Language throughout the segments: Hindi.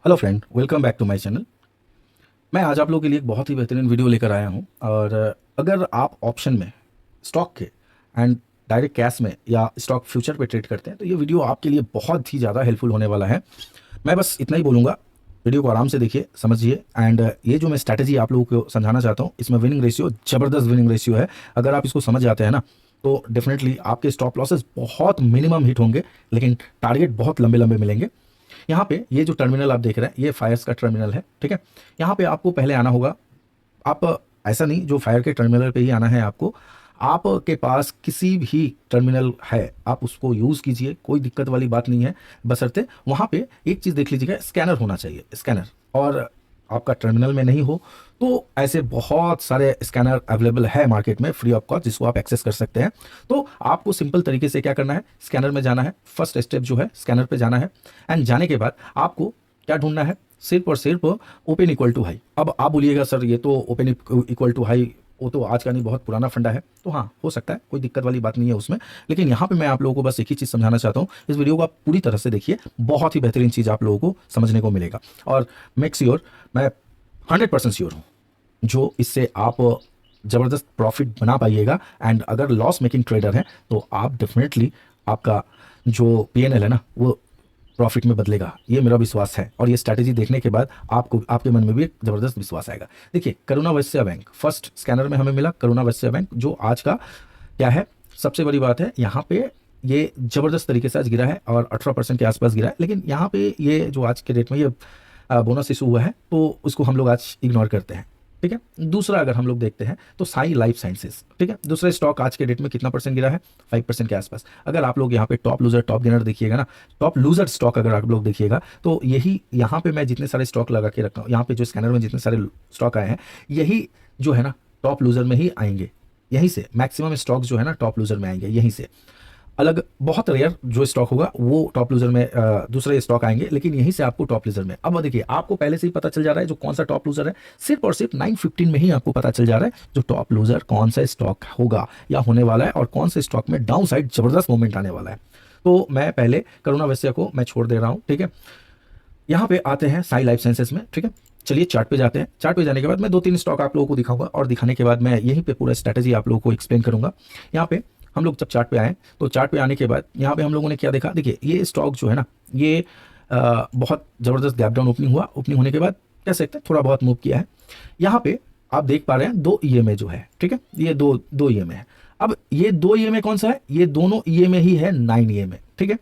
Hello friend, welcome back to my channel. मैं आज आप लोगों के लिए एक बहुत ही बेहतरीन वीडियो लेकर आया हूं। और अगर आप ऑप्शन में स्टॉक के एंड डायरेक्ट कैश में या स्टॉक फ्यूचर पे ट्रेड करते हैं तो ये वीडियो आपके लिए बहुत ही ज़्यादा हेल्पफुल होने वाला है। मैं बस इतना ही बोलूँगा, वीडियो को आराम से देखिए, समझिए। एंड ये जो मैं स्ट्रैटेजी आप लोगों को समझाना चाहता हूँ, इसमें विनिंग रेशियो ज़बरदस्त विनिंग रेशियो है। अगर आप इसको समझ जाते हैं ना तो डेफिनेटली आपके स्टॉप लॉसेस बहुत मिनिमम हिट होंगे, लेकिन टारगेट बहुत लंबे लंबे मिलेंगे। यहाँ पे ये जो टर्मिनल आप देख रहे हैं, ये फायर्स का टर्मिनल है, ठीक है। यहाँ पे आपको पहले आना होगा। आप ऐसा नहीं जो फायर के टर्मिनल पे ही आना है आपको, आपके पास किसी भी टर्मिनल है आप उसको यूज़ कीजिए, कोई दिक्कत वाली बात नहीं है। बशर्ते वहाँ पे एक चीज़ देख लीजिएगा, स्कैनर होना चाहिए, स्कैनर। और आपका टर्मिनल में नहीं हो तो ऐसे बहुत सारे स्कैनर अवेलेबल है मार्केट में फ्री ऑफ कॉस्ट, जिसको आप एक्सेस कर सकते हैं। तो आपको सिंपल तरीके से क्या करना है, स्कैनर में जाना है। फर्स्ट स्टेप जो है स्कैनर पे जाना है। एंड जाने के बाद आपको क्या ढूंढना है, सिर्फ और सिर्फ ओपन इक्वल टू हाई। अब आप बोलिएगा सर ये तो ओपन इक्वल टू हाई वो तो आज का नहीं, बहुत पुराना फंडा है। तो हाँ, हो सकता है, कोई दिक्कत वाली बात नहीं है उसमें। लेकिन यहाँ पे मैं आप लोगों को बस एक ही चीज़ समझाना चाहता हूँ, इस वीडियो को आप पूरी तरह से देखिए, बहुत ही बेहतरीन चीज़ आप लोगों को समझने को मिलेगा। और मेक श्योर, मैं 100% श्योर हूँ जो इससे आप ज़बरदस्त प्रॉफिट बना पाइएगा। एंड अगर लॉस मेकिंग ट्रेडर हैं तो आप डेफिनेटली आपका जो पीएनएल है ना वो प्रॉफिट में बदलेगा, ये मेरा विश्वास है। और ये स्ट्रैटेजी देखने के बाद आपको आपके मन में भी एक ज़बरदस्त विश्वास आएगा। देखिए, करुणा वैश्य बैंक फर्स्ट स्कैनर में हमें मिला, करुणा वैश्य बैंक जो आज का क्या है, सबसे बड़ी बात है यहाँ पे ये ज़बरदस्त तरीके से आज गिरा है और 18% के आसपास गिरा है। लेकिन यहाँ पे ये जो आज के डेट में ये बोनस इशू हुआ है तो उसको हम लोग आज इग्नोर करते हैं, ठीक है। दूसरा अगर हम लोग देखते हैं तो साई लाइफ साइंसेस, ठीक है। दूसरा स्टॉक आज के डेट में कितना परसेंट गिरा है, 5% के आसपास। अगर आप लोग यहाँ पे टॉप लूजर टॉप गेनर देखिएगा ना, टॉप लूजर स्टॉक अगर आप लोग देखिएगा तो यही यहाँ पे मैं जितने सारे स्टॉक लगा के रखा हूँ, यहाँ पे जो स्कैनर में जितने सारे स्टॉक आए हैं, यही जो है ना टॉप लूजर में ही आएंगे। यहीं से मैक्सिमम स्टॉक जो है ना टॉप लूजर में आएंगे, यहीं से। अलग बहुत रेयर जो स्टॉक होगा वो टॉप लूजर में दूसरे स्टॉक आएंगे, लेकिन यहीं से आपको टॉप लूजर में। अब देखिए, आपको पहले से ही पता चल जा रहा है जो कौन सा टॉप लूजर है। सिर्फ और सिर्फ 9:15 में ही आपको पता चल जा रहा है जो टॉप लूजर कौन सा स्टॉक होगा या होने वाला है, और कौन से स्टॉक में डाउन साइड जबरदस्त मोमेंट आने वाला है। तो मैं पहले करुणा वैश्य को मैं छोड़ दे रहा हूँ, ठीक है। यहाँ पे आते हैं साई लाइफ साइंसेस में, ठीक है। चलिए चार्ट पे जाते हैं। चार्ट पे जाने के बाद मैं 2-3 स्टॉक आप लोगों को दिखाऊंगा और दिखाने के बाद मैं यहीं पे पूरा स्ट्रैटेजी आप लोगों को एक्सप्लेन करूंगा। यहाँ पे हम लोग जब चार्ट पे आए तो चार्ट पे आने के बाद यहाँ पे हम लोगों ने क्या देखा, देखिए ये स्टॉक जो है ना ये बहुत ज़बरदस्त गैप डाउन ओपनिंग हुआ। ओपनिंग होने के बाद कह सकते हैं थोड़ा बहुत मूव किया है। यहाँ पे आप देख पा रहे हैं 2 ईएमए जो है, ठीक है, ये दो ईएमए है। अब ये 2 ईएमए कौन सा है, ये दोनों ईएमए ही है 9 ईएमए, ठीक है।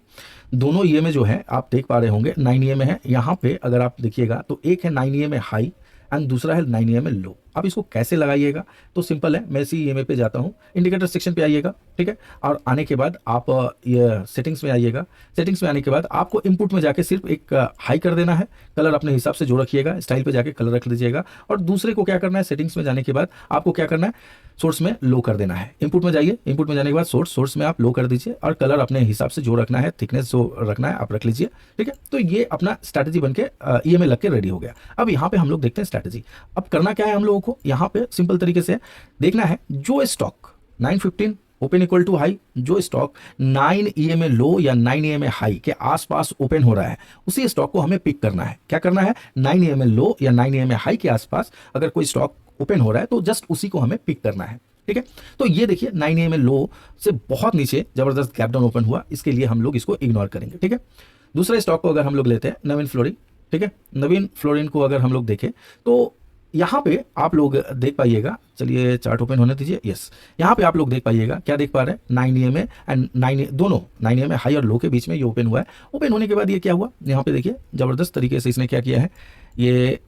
दोनों ईएमए जो है आप देख पा रहे होंगे 9 ईएमए है। यहाँ पे अगर आप देखिएगा तो एक है 9 ईएमए हाई एंड दूसरा है 9 ईएमए लो। अब इसको कैसे लगाइएगा, तो सिंपल है, मैं इसी ईएमए पे जाता हूँ, इंडिकेटर सेक्शन पे आइएगा, ठीक है। और आने के बाद आप ये सेटिंग्स में आइएगा। सेटिंग्स में आने के बाद आपको इनपुट में जाके सिर्फ एक हाई कर देना है। कलर अपने हिसाब से जो रखिएगा, स्टाइल पे जाके कलर रख लीजिएगा। और दूसरे को क्या करना है, सेटिंग्स में जाने के बाद आपको क्या करना है, सोर्स में लो कर देना है। इनपुट में जाइए, इनपुट में जाने के बाद सोर्स में आप लो कर दीजिए और कलर अपने हिसाब से जो रखना है, थिकनेस जो रखना है आप रख लीजिए, ठीक है। तो ये अपना स्ट्रैटेजी बन के ईएमए लग के रेडी हो गया। अब यहाँ पे हम लोग देखते हैं स्ट्रैटेजी। अब करना क्या है हम लोगों को, यहाँ पे सिंपल तरीके से देखना है जो stock 9:15 open equal to high, जो स्टॉक 9 ईएमए लो या 9 ईएमए हाई के आसपास ओपन हो रहा है, उसी स्टॉक को हमें पिक करना है। क्या करना है, 9 ईएमए लो या 9 ईएमए हाई के आसपास अगर कोई स्टॉक ओपन हो रहा है तो जस्ट उसी को हमें पिक करना है, ठीक है। तो ये देखिए 9 ईएमए लो से बहुत नीचे जबरदस्त गैप डाउन ओपन हुआ, इसके लिए हम लोग इसको इग्नोर करेंगे, ठीक है। दूसरे स्टॉक को अगर हम लोग लेते हैं नवीन फ्लोरिन, ठीक है। नवीन फ्लोरिन को अगर हम लोग देखें तो यहाँ पे आप लोग देख पाइएगा, चलिए चार्ट ओपन होने दीजिए, यस। यहाँ पे आप लोग देख पाइएगा, क्या देख पा रहे हैं, 9 ईएमए एंड 9 दोनों 9 ईएमए हाई और लो के बीच में ये ओपन हुआ है। ओपन होने के बाद ये क्या हुआ, यहाँ पे देखिए जबरदस्त तरीके से इसने क्या किया है, ये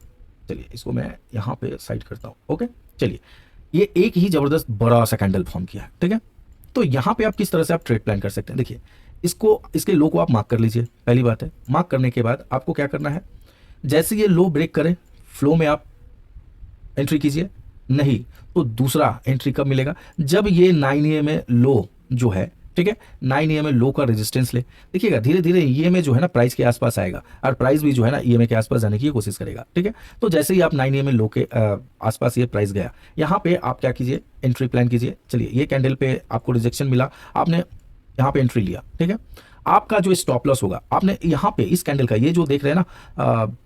चलिए इसको मैं यहाँ पे साइड करता हूँ, ओके। चलिए ये एक ही जबरदस्त बड़ा सा कैंडल फॉर्म किया है, ठीक है। तो यहाँ पे आप किस तरह से आप ट्रेड प्लान कर सकते हैं, देखिए इसको, इसके लो को आप मार्क कर लीजिए, पहली बात है। मार्क करने के बाद आपको क्या करना है, जैसे ये लो ब्रेक करे फ्लो में आप एंट्री कीजिए, नहीं तो दूसरा एंट्री कब मिलेगा, जब ये 9 ईएमए लो जो है, ठीक है, 9 ईएमए लो का रेजिस्टेंस ले। देखिएगा धीरे धीरे ईएमए जो है ना प्राइस के आसपास आएगा और प्राइस भी जो है ना ईएमए के आसपास जाने की कोशिश करेगा, ठीक है। तो जैसे ही आप 9 ईएमए लो के आसपास ये प्राइस गया, यहाँ पे आप क्या कीजिए, एंट्री प्लान कीजिए। चलिए ये कैंडल पे आपको रिजेक्शन मिला, आपने यहाँ पे एंट्री लिया, ठीक है। आपका जो स्टॉप लॉस होगा, आपने यहाँ पे इस कैंडल का, ये जो देख रहे हैं ना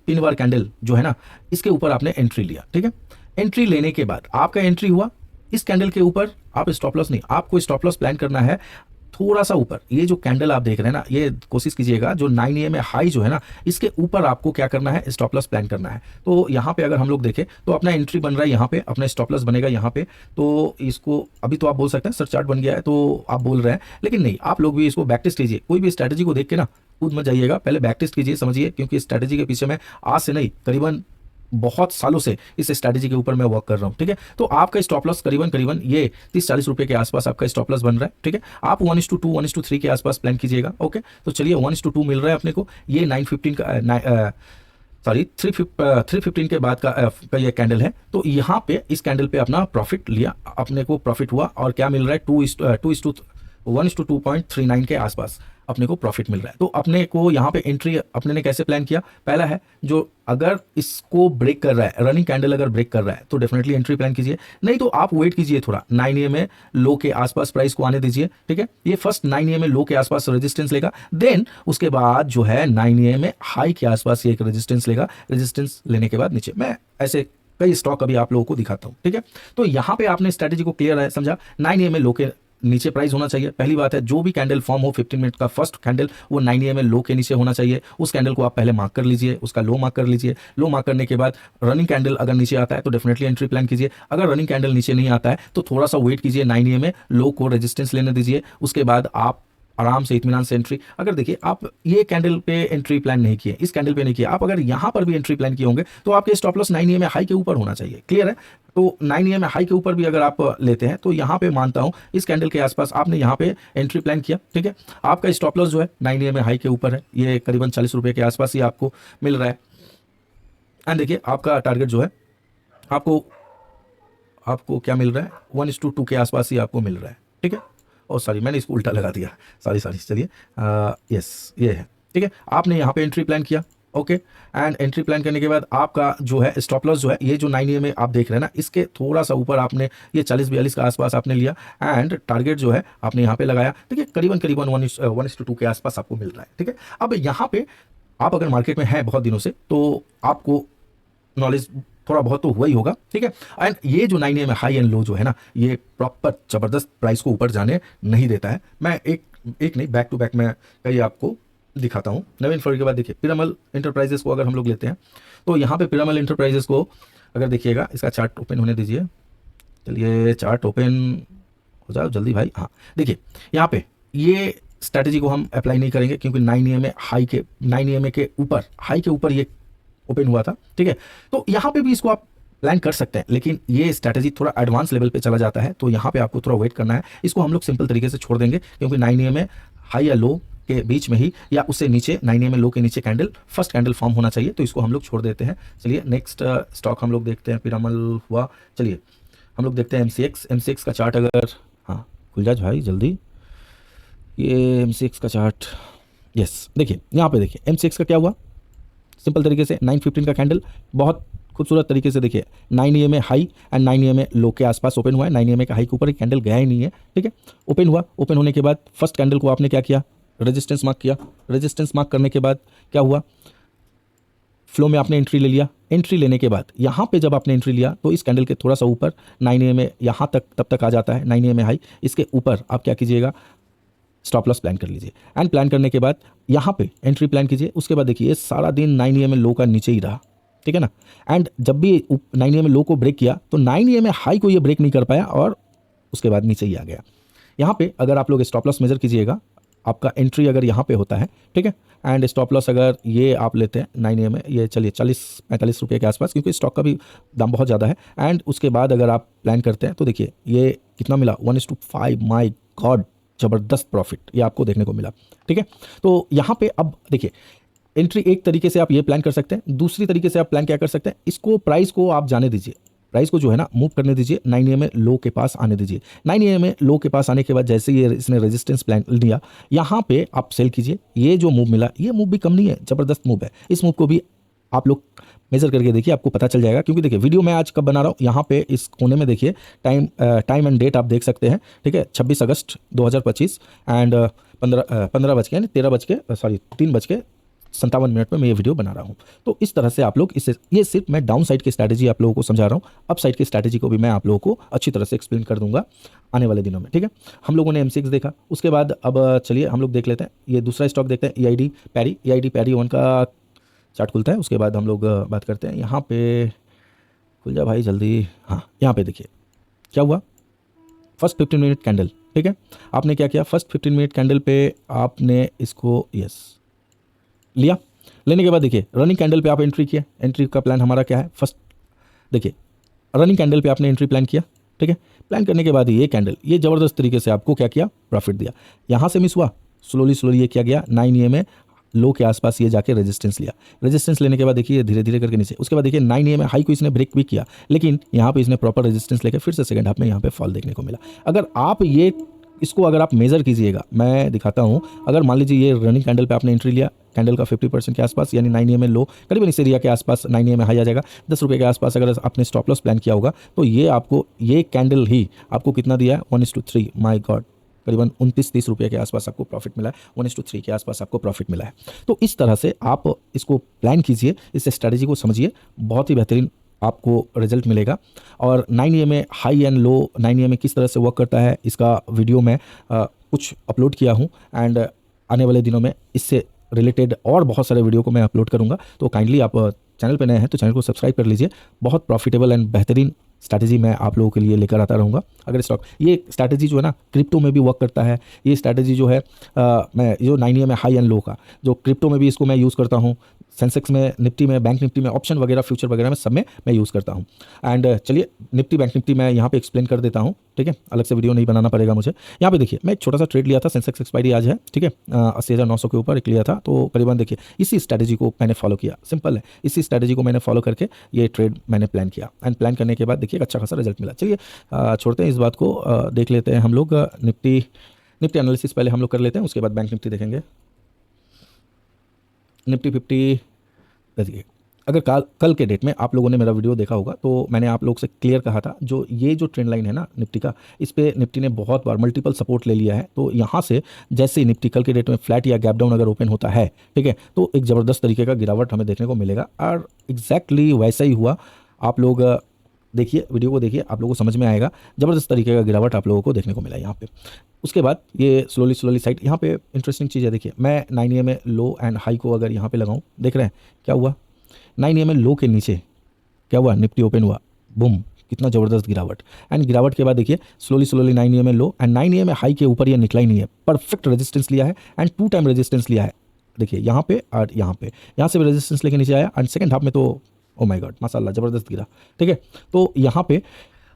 पिन बार कैंडल जो है ना, इसके ऊपर आपने एंट्री लिया, ठीक है। एंट्री लेने के बाद आपका एंट्री हुआ इस कैंडल के ऊपर, आप स्टॉप लॉस नहीं, आपको स्टॉप लॉस प्लान करना है थोड़ा सा ऊपर। ये जो कैंडल आप देख रहे हैं ना, ये कोशिश कीजिएगा जो 9 AM हाई जो है ना, इसके ऊपर आपको क्या करना है, स्टॉप लॉस प्लान करना है। तो यहाँ पे अगर हम लोग देखें तो अपना एंट्री बन रहा है यहाँ पे, अपना स्टॉप लॉस बनेगा यहाँ पे। तो इसको अभी तो आप बोल सकते हैं सर चार्ट बन गया है तो आप बोल रहे हैं, लेकिन नहीं, आप लोग भी इसको बैक टेस्ट कीजिए। कोई भी स्ट्रैटेजी को देख के ना कूद मत जाइएगा, पहले बैक टेस्ट कीजिए, समझिए, क्योंकि स्ट्रैटेजी के पीछे में आज से नहीं, करीबन बहुत सालों से इस स्ट्रैटेजी के ऊपर मैं वर्क कर रहा हूं, ठीक है। तो आपका स्टॉप लॉस करीबन ये 30-40 रुपए के आसपास आपका स्टॉप लॉस बन रहा है, ठीक है। आप 1:2 1:3 के आसपास प्लान कीजिएगा, ओके। तो चलिए 1:2 मिल रहा है अपने को, ये 9:15 का 3:15 के बाद का ये कैंडल है। तो यहाँ पे इस कैंडल पे अपना प्रॉफिट लिया, अपने को प्रॉफिट हुआ और क्या मिल रहा है 1:2.39 के आसपास अपने को प्रॉफिट मिल रहा है। तो अपने को यहाँ पे एंट्री अपने ने कैसे प्लान किया, पहला है जो अगर इसको ब्रेक कर रहा है, रनिंग कैंडल अगर ब्रेक कर रहा है तो डेफिनेटली एंट्री प्लान कीजिए, नहीं तो आप वेट कीजिए थोड़ा, 9 AM लो के आसपास प्राइस को आने दीजिए, ठीक है। ये फर्स्ट 9 AM लो के आसपास रेजिस्टेंस लेगा, देन उसके बाद जो है 9 AM हाई के आसपास ये एक रेजिस्टेंस लेगा, रेजिस्टेंस लेने के बाद नीचे। मैं ऐसे कई स्टॉक अभी आप लोगों को दिखाता हूं, ठीक है। तो यहाँ पे आपने स्ट्रेटेजी को क्लियर है, समझा, 9 AM लो के नीचे प्राइस होना चाहिए। पहली बात है, जो भी कैंडल फॉर्म हो 15 मिनट का फर्स्ट कैंडल, वो 9 AM लो के नीचे होना चाहिए। उस कैंडल को आप पहले मार्क कर लीजिए, उसका लो मार्क कर लीजिए। लो मार्क करने के बाद रनिंग कैंडल अगर नीचे आता है तो डेफिनेटली एंट्री प्लान कीजिए। अगर रनिंग कैंडल नीचे नहीं आता है तो थोड़ा सा वेट कीजिए, 9 AM लो को रेजिस्टेंस लेने दीजिए, उसके बाद आप आराम से इत्मीनान से एंट्री। अगर देखिए आप ये कैंडल पे एंट्री प्लान नहीं किए, इस कैंडल पे नहीं किया, आप अगर यहां पर भी एंट्री प्लान किए होंगे तो आपके स्टॉप लॉस 9 AM हाई के ऊपर होना चाहिए, क्लियर है। तो 9 AM हाई के ऊपर भी अगर आप लेते हैं तो यहाँ पे मानता हूं इस कैंडल के आसपास आपने यहाँ पे एंट्री प्लान किया, ठीक है। आपका स्टॉप लॉस जो है 9 AM हाई के ऊपर है, ये करीबन 40 रुपए के आसपास ही आपको मिल रहा है। एंड देखिए आपका टारगेट जो है आपको क्या मिल रहा है, 1:2 के आसपास ही आपको मिल रहा है, ठीक है। और सॉरी, मैंने इसको उल्टा लगा दिया, सॉरी चलिए, यस ये है, ठीक है। आपने यहाँ पे एंट्री प्लान किया, ओके। एंड एंट्री प्लान करने के बाद आपका जो है स्टॉप लॉस जो है, ये जो 9 AM आप देख रहे हैं ना, इसके थोड़ा सा ऊपर आपने ये 40-42 के आसपास आपने लिया एंड टारगेट जो है आपने यहाँ पे लगाया, ठीक है। करीबन 1:2 के आसपास आपको मिल रहा है, ठीक है। अब यहाँ पे आप अगर मार्केट में हैं बहुत दिनों से तो आपको नॉलेज थोड़ा बहुत तो हुआ ही होगा, ठीक है। एंड ये जो 9 AM हाई एंड लो जो है ना, ये प्रॉपर जबरदस्त प्राइस को ऊपर जाने नहीं देता है। मैं एक नहीं, बैक टू बैक मैं कई आपको दिखाता हूँ। नवीन फरवरी के बाद देखिए पिरामल इंटरप्राइजेस को अगर हम लोग लेते हैं तो यहाँ पे पिरामल इंटरप्राइजेस को अगर देखिएगा, इसका चार्ट ओपन होने दीजिए, चलिए चार्ट ओपन हो जाओ जल्दी भाई। हाँ देखिए यहाँ पे ये स्ट्रैटेजी को हम अप्लाई नहीं करेंगे क्योंकि 9 AM के ऊपर हाई के ऊपर ये ओपन हुआ था, ठीक है। तो यहाँ पे भी इसको आप प्लान कर सकते हैं, लेकिन ये स्ट्रैटेजी थोड़ा एडवांस लेवल पे चला जाता है, तो यहाँ पे आपको थोड़ा वेट करना है। इसको हम लोग सिंपल तरीके से छोड़ देंगे क्योंकि 9 AM हाई या लो के बीच में ही या उससे नीचे 9 AM लो के नीचे कैंडल फर्स्ट कैंडल फॉर्म होना चाहिए, तो इसको हम लोग छोड़ देते हैं। चलिए नेक्स्ट स्टॉक हम लोग देखते हैं, पिरामल हुआ। चलिए हम लोग देखते हैं एमसीएक्स का चार्ट, अगर हाँ खुल जाए भाई जल्दी, ये एमसीएक्स का चार्ट, यस देखिए यहाँ पे देखिए एमसीएक्स का क्या हुआ, सिंपल तरीके से 9:15 का कैंडल बहुत खूबसूरत तरीके से देखिए 9 AM हाई एंड 9 AM लो के आसपास ओपन हुआ है। 9 AM का हाई के ऊपर कैंडल गया ही नहीं है, ठीक है। ओपन हुआ, ओपन होने के बाद फर्स्ट कैंडल को आपने क्या किया, रेजिस्टेंस मार्क किया। रेजिस्टेंस मार्क करने के बाद क्या हुआ, फ्लो में आपने एंट्री ले लिया। एंट्री लेने के बाद यहाँ पे जब आपने एंट्री लिया तो इस कैंडल के थोड़ा सा ऊपर 9 AM यहाँ तक तब तक आ जाता है, 9 AM हाई, इसके ऊपर आप क्या कीजिएगा, स्टॉप लॉस प्लान कर लीजिए। एंड प्लान करने के बाद यहाँ पे एंट्री प्लान कीजिए। उसके बाद देखिए सारा दिन 9 AM लो का नीचे ही रहा, ठीक है ना। एंड जब भी 9 AM लो को ब्रेक किया तो 9 AM हाई को ये ब्रेक नहीं कर पाया और उसके बाद नीचे ही आ गया। यहाँ पे अगर आप लोग स्टॉप लॉस मेजर कीजिएगा, आपका एंट्री अगर यहाँ पे होता है, ठीक है, एंड स्टॉप लॉस अगर ये आप लेते हैं 9 AM ये चलिए 40-45 रुपये के आसपास, क्योंकि स्टॉक का भी दाम बहुत ज़्यादा है। एंड उसके बाद अगर आप प्लान करते हैं तो देखिए ये कितना मिला, 1:5, माई गॉड, ज़बरदस्त प्रॉफिट ये आपको देखने को मिला, ठीक है। तो यहाँ पे अब देखिए एंट्री एक तरीके से आप ये प्लान कर सकते हैं, दूसरी तरीके से आप प्लान क्या कर सकते हैं, इसको प्राइस को आप जाने दीजिए, प्राइस को जो है ना मूव करने दीजिए, 9 AM लो के पास आने दीजिए। 9 AM लो के पास आने के बाद जैसे ही इसने रेजिस्टेंस प्लान लिया, यहाँ पे आप सेल कीजिए। ये जो मूव मिला, ये मूव भी कम नहीं है, ज़बरदस्त मूव है। इस मूव को भी आप लोग मेजर करके देखिए, आपको पता चल जाएगा। क्योंकि देखिए वीडियो मैं आज कब बना रहा हूँ, यहाँ पे इस कोने में देखिए टाइम एंड डेट आप देख सकते हैं, ठीक है, 26 अगस्त 2025 एंड 15 बज के यानी 3:57 में मैं ये वीडियो बना रहा हूँ। तो इस तरह से आप लोग इससे, ये सिर्फ मैं डाउन साइड की स्ट्रैटेजी आप लोगों को समझा रहा हूँ, अप साइड की स्ट्रैटेजी को भी मैं आप लोगों को अच्छी तरह से एक्सप्लेन कर दूंगा आने वाले दिनों में, ठीक है। हम लोगों ने M6 देखा, उसके बाद अब चलिए हम लोग देख लेते हैं ये दूसरा स्टॉक देखते हैं, EID पैरी 1 का चार्ट खुलता है। उसके बाद हम लोग बात करते हैं, यहाँ पे खुल जा भाई जल्दी, हाँ यहाँ पे देखिए क्या हुआ, फर्स्ट 15 मिनट कैंडल, ठीक है। आपने क्या किया, फर्स्ट 15 मिनट कैंडल पे आपने इसको यस लिया, लेने के बाद देखिए रनिंग कैंडल पे आप एंट्री किया। एंट्री का प्लान हमारा क्या है, फर्स्ट देखिए रनिंग कैंडल पे आपने एंट्री प्लान किया, ठीक है। प्लान करने के बाद ये कैंडल ये ज़बरदस्त तरीके से आपको क्या किया, प्रॉफिट दिया। यहाँ से मिस हुआ, स्लोली ये क्या गया 9 EMA लो के आसपास ये जाके रेजिस्टेंस लिया। रेजिस्टेंस लेने के बाद देखिए धीरे धीरे करके नीचे, उसके बाद देखिए 9 EMA हाई को इसने ब्रेक भी किया, लेकिन यहाँ पे इसने प्रॉपर रेजिस्टेंस लेके फिर से सेकंड हाफ में यहाँ पे फॉल देखने को मिला। अगर आप ये इसको अगर आप मेज़र कीजिएगा, मैं दिखाता हूँ, अगर मान लीजिए ये रनिंग कैंडल पे आपने एंट्री लिया, कैंडल का 50% के आसपास यानी 9 EMA लो करीबन इस एरिया के आसपास 9 EMA हाई आ जाएगा, 10 रुपये के आसपास अगर आपने स्टॉप लॉस प्लान किया होगा तो ये आपको ये कैंडल ही आपको कितना दिया है 1:3, माय गॉड करीबन 29-30 रुपये के आसपास आपको प्रॉफिट मिला है, 1:3 के आसपास आपको प्रॉफिट मिला है। तो इस तरह से आप इसको प्लान कीजिए, इस स्ट्रैटेजी को समझिए, बहुत ही बेहतरीन आपको रिजल्ट मिलेगा। और 9 EMA high and low 9 EMA किस तरह से वर्क करता है इसका वीडियो मैं कुछ अपलोड किया हूँ, एंड आने वाले दिनों में इससे रिलेटेड और बहुत सारे वीडियो को मैं अपलोड करूँगा। तो काइंडली आप चैनल पे नए हैं तो चैनल को सब्सक्राइब कर लीजिए, बहुत प्रॉफिटेबल एंड बेहतरीन स्ट्रैटेजी मैं आप लोगों के लिए लेकर आता रहूँगा। अगर स्टॉक ये स्ट्रैटेजी जो है ना क्रिप्टो में भी वर्क करता है, ये स्ट्रैटेजी जो है मैं जो 9 EMA हाई एंड लो का जो क्रिप्टो में भी इसको मैं यूज़ करता हूँ, सेंसेक्स में, निफ्टी में, बैंक निफ्टी में, ऑप्शन वगैरह फ्यूचर वगैरह में सब में मैं यूज़ करता हूँ। एंड चलिए निफ्टी बैंक निफ्टी मैं यहाँ पे एक्सप्लेन कर देता हूँ, ठीक है, अलग से वीडियो नहीं बनाना पड़ेगा मुझे। यहाँ पे देखिए मैं एक छोटा सा ट्रेड लिया था, सेंसेक्स एक्सपायरी आज है, ठीक है, 80,900 के ऊपर एक लिया था, तो करीबन देखिए इसी स्ट्रैटेजी को मैंने फॉलो किया, सिंपल है, इसी स्ट्रैटेजी को मैंने फॉलो करके ये ट्रेड मैंने प्लान किया, एंड प्लान करने के बाद देखिए अच्छा खासा रिजल्ट मिला। चलिए छोड़ते हैं इस बात को, देख लेते हैं हम लोग निफ्टी एनालिसिस पहले हम लोग कर लेते हैं, उसके बाद बैंक निफ्टी देखेंगे। निफ्टी 50 देखिए, अगर कल के डेट में आप लोगों ने मेरा वीडियो देखा होगा तो मैंने आप लोग से क्लियर कहा था, जो ये जो ट्रेंड लाइन है ना निफ्टी का, इस पे निफ्टी ने बहुत बार मल्टीपल सपोर्ट ले लिया है। तो यहाँ से जैसे ही निफ्टी कल के डेट में फ्लैट या गैप डाउन अगर ओपन होता है, ठीक है, तो एक ज़बरदस्त तरीके का गिरावट हमें देखने को मिलेगा, और एग्जैक्टली वैसा ही हुआ। आप लोग देखिए वीडियो को देखिए, आप लोगों को समझ में आएगा, ज़बरदस्त तरीके का गिरावट आप लोगों को देखने को मिला यहाँ पे। उसके बाद ये स्लोली साइड, यहाँ पे इंटरेस्टिंग चीज़ है, देखिए मैं 9 EMA लो एंड हाई को अगर यहाँ पे लगाऊँ, देख रहे हैं क्या हुआ, 9 EMA लो के नीचे क्या हुआ, निफ्टी ओपन हुआ, बूम, कितना ज़बरदस्त गिरावट। एंड गिरावट के बाद देखिए slowly 9 EMA low and 9 EMA high के ऊपर ये निकला ही नहीं है, परफेक्ट रेजिस्टेंस लिया है एंड 2 टाइम रेजिस्टेंस लिया है, देखिए यहाँ पे और यहाँ पे, यहाँ से भी रेजिस्टेंस लेके नीचे आया, एंड सेकंड हाफ में तो ओ माय गॉड माशाल्लाह ज़बरदस्त गिरा, ठीक है। तो यहाँ पे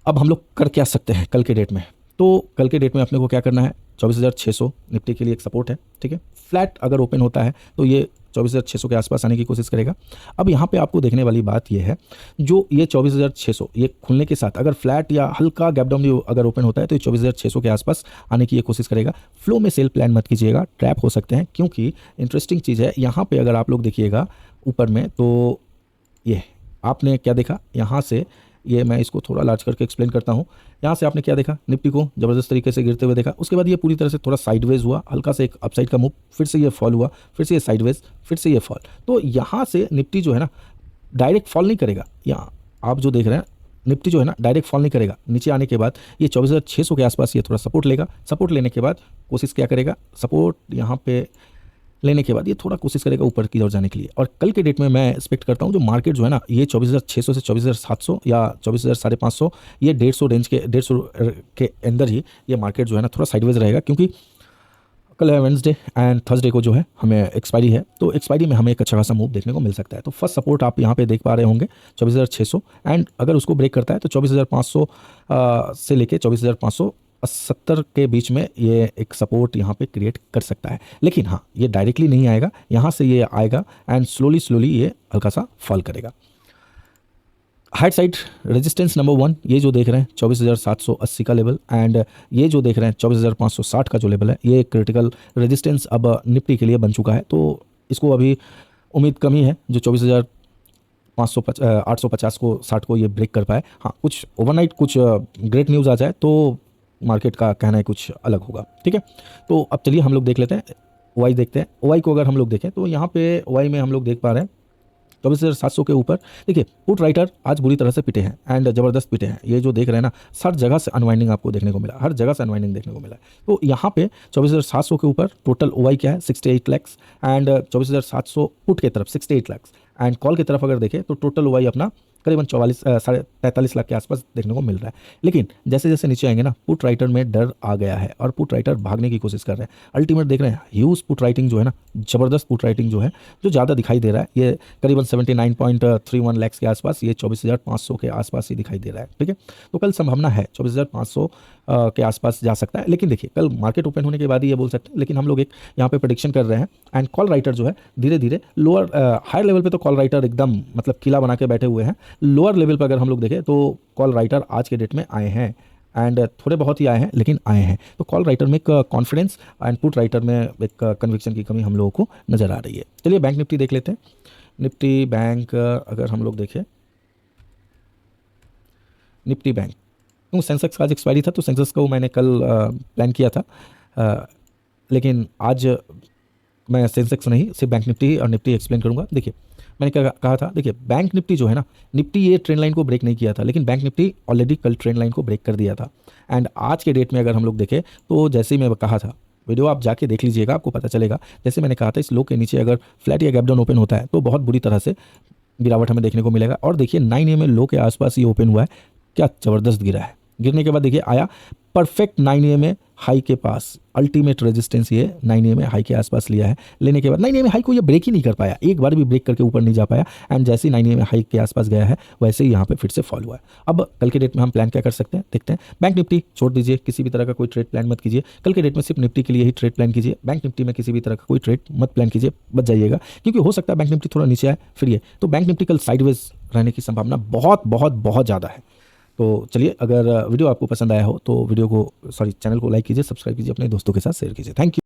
अब हम लोग कर क्या सकते हैं कल के डेट में, तो कल के डेट में अपने को क्या करना है, 24,600 निफ्टी के लिए एक सपोर्ट है, ठीक है, फ्लैट अगर ओपन होता है तो ये 24,600 के आसपास आने की कोशिश करेगा। अब यहाँ पे आपको देखने वाली बात ये है, जो ये 24,600 ये खुलने के साथ अगर फ्लैट या हल्का गैप डाउन भी अगर ओपन होता है तो ये 24,600 के आसपास आने की ये कोशिश करेगा। फ्लो में सेल प्लान मत कीजिएगा, ट्रैप हो सकते हैं, क्योंकि इंटरेस्टिंग चीज़ है यहाँ पे अगर आप लोग देखिएगा ऊपर में, तो ये आपने क्या देखा, यहाँ से ये मैं इसको थोड़ा लार्ज करके एक्सप्लेन करता हूँ। यहाँ से आपने क्या देखा, निफ्टी को ज़बरदस्त तरीके से गिरते हुए देखा, उसके बाद ये पूरी तरह से थोड़ा साइडवेज हुआ, हल्का से एक अपसाइड का मूव, फिर से ये फॉल हुआ, फिर से ये साइडवेज, फिर से ये फॉल। तो यहाँ से निफ्टी जो है ना डायरेक्ट फॉल नहीं करेगा, यहाँ आप जो देख रहे हैं निफ्टी जो है ना डायरेक्ट फॉल नहीं करेगा, नीचे आने के बाद ये 24,600 के आसपास ये थोड़ा सपोर्ट लेगा, सपोर्ट लेने के बाद कोशिश क्या करेगा, सपोर्ट यहाँ पे लेने के बाद ये थोड़ा कोशिश करेगा ऊपर की ओर जाने के लिए। और कल के डेट में मैं एक्सपेक्ट करता हूँ जो मार्केट जो है ना ये 24,600 से 24,700 या 24,550 ये 150 रेंज के 150 के अंदर ही ये मार्केट जो है ना थोड़ा साइडवेज रहेगा, क्योंकि कल है वेडनेसडे एंड थर्सडे को जो है हमें एक्सपायरी है, तो एक्सपायरी में हमें एक अच्छा खासा मूव देखने को मिल सकता है। तो फर्स्ट सपोर्ट आप यहाँ पे देख पा रहे होंगे 24,600, एंड अगर उसको ब्रेक करता है तो 24,500 से लेके 24,570 के बीच में ये एक सपोर्ट यहाँ पे क्रिएट कर सकता है। लेकिन हाँ ये डायरेक्टली नहीं आएगा, यहाँ से ये आएगा एंड स्लोली ये हल्का सा फॉल करेगा। हाइट साइड रेजिस्टेंस नंबर 1 ये जो देख रहे हैं 24,780 का लेवल, एंड ये जो देख रहे हैं 24,560 का जो लेवल है, ये क्रिटिकल रेजिस्टेंस अब निफ्टी के लिए बन चुका है। तो इसको अभी उम्मीद कम ही है, जो 850 को 60 को ये ब्रेक कर पाए। हाँ, कुछ ओवरनाइट कुछ ग्रेट न्यूज़ आ जाए तो मार्केट का कहना है कुछ अलग होगा। ठीक है, तो अब चलिए हम लोग देख लेते हैं ओवाई देखते हैं। ओवाई को अगर हम लोग देखें तो यहाँ पे ओवाई में हम लोग देख पा रहे हैं 24,700 के ऊपर। देखिए पुट राइटर आज बुरी तरह से पिटे हैं एंड ज़बरदस्त पिटे हैं। ये जो देख रहे हैं ना, हर जगह से अनवाइंडिंग आपको देखने को मिला, हर जगह से अनवाइंडिंग देखने को मिला। तो यहाँ पे 24,700 के ऊपर टोटल ओवाई क्या है 68 लैक्स एंड 24,700 पुट की तरफ 68 लैक्स एंड कॉल की तरफ अगर देखें तो टोटल ओवाई अपना करीबन 43 लाख के आसपास देखने को मिल रहा है। लेकिन जैसे जैसे नीचे आएंगे ना, पुट राइटर में डर आ गया है और पुट राइटर भागने की कोशिश कर रहे हैं। अल्टीमेट देख रहे हैं ह्यूज पुट राइटिंग जो है ना, ज़बरदस्त पुट राइटिंग जो है, जो ज़्यादा दिखाई दे रहा है। ये करीबन 79.31 लैक्स के आसपास, ये 24,500 के आसपास ही दिखाई दे रहा है। ठीक है, तो कल संभावना है 24,500 के आसपास जा सकता है। लेकिन देखिए कल मार्केट ओपन होने के बाद ही ये बोल सकते हैं, लेकिन हम लोग एक यहाँ पे प्रेडिक्शन कर रहे हैं एंड कॉल राइटर जो है धीरे धीरे लोअर हायर लेवल पे तो कॉल राइटर एकदम मतलब किला बना के बैठे हुए हैं। लोअर लेवल पर अगर हम लोग देखें तो कॉल राइटर आज के डेट में आए हैं एंड थोड़े बहुत ही आए हैं लेकिन आए हैं। तो कॉल राइटर में एक कॉन्फिडेंस एंड पुट राइटर में एक कन्विक्शन की कमी हम लोगों को नज़र आ रही है। चलिए बैंक निफ्टी देख लेते हैं। निफ्टी बैंक अगर हम लोग देखें, निफ्टी बैंक क्यों, सेंसेक्स का आज एक्सपायरी था तो सेंसेक्स को मैंने कल प्लान किया था, लेकिन आज मैं सेंसेक्स नहीं सिर्फ बैंक निफ्टी और निफ्टी एक्सप्लेन करूंगा। देखिए मैंने क्या कहा था, देखिए बैंक निफ्टी जो है ना, निफ्टी ये ट्रेंड लाइन को ब्रेक नहीं किया था, लेकिन बैंक निफ्टी ऑलरेडी कल ट्रेंड लाइन को ब्रेक कर दिया था। एंड आज के डेट में अगर हम लोग देखें तो जैसे ही मैं कहा था, वीडियो आप जाके देख लीजिएगा, आपको पता चलेगा। जैसे मैंने कहा था इस लो के नीचे अगर फ्लैट या गैप डाउन ओपन होता है तो बहुत बुरी तरह से गिरावट हमें देखने को मिलेगा। और देखिए 9 AM लो के आसपास ये ओपन हुआ है, क्या ज़बरदस्त गिरा है। गिरने के बाद देखिए आया परफेक्ट 9 AM हाई के पास, अल्टीमेट रेजिस्टेंस ये 9 AM हाई के आसपास लिया है। लेने के बाद 9 AM हाई को ये ब्रेक ही नहीं कर पाया, एक बार भी ब्रेक करके ऊपर नहीं जा पाया एंड जैसे ही 9 AM हाई के आसपास गया है वैसे ही यहाँ पे फिर से फॉल हुआ है। अब कल के डेट में हम प्लान क्या कर सकते हैं देखते हैं। बैंक निफ्टी छोड़ दीजिए, किसी भी तरह का कोई ट्रेड प्लान मत कीजिए। कल के डेट में सिर्फ निफ्टी के लिए ही ट्रेड प्लान कीजिए, बैंक निफ्टी में किसी भी तरह का कोई ट्रेड मत प्लान कीजिए, बच जाइएगा, क्योंकि हो सकता है बैंक निफ्टी थोड़ा नीचे आए फिर ये, तो बैंक निफ्टी कल साइडवेज रहने की संभावना बहुत बहुत बहुत ज़्यादा है। तो चलिए, अगर वीडियो आपको पसंद आया हो तो वीडियो को चैनल को लाइक कीजिए, सब्सक्राइब कीजिए, अपने दोस्तों के साथ शेयर कीजिए। Thank you.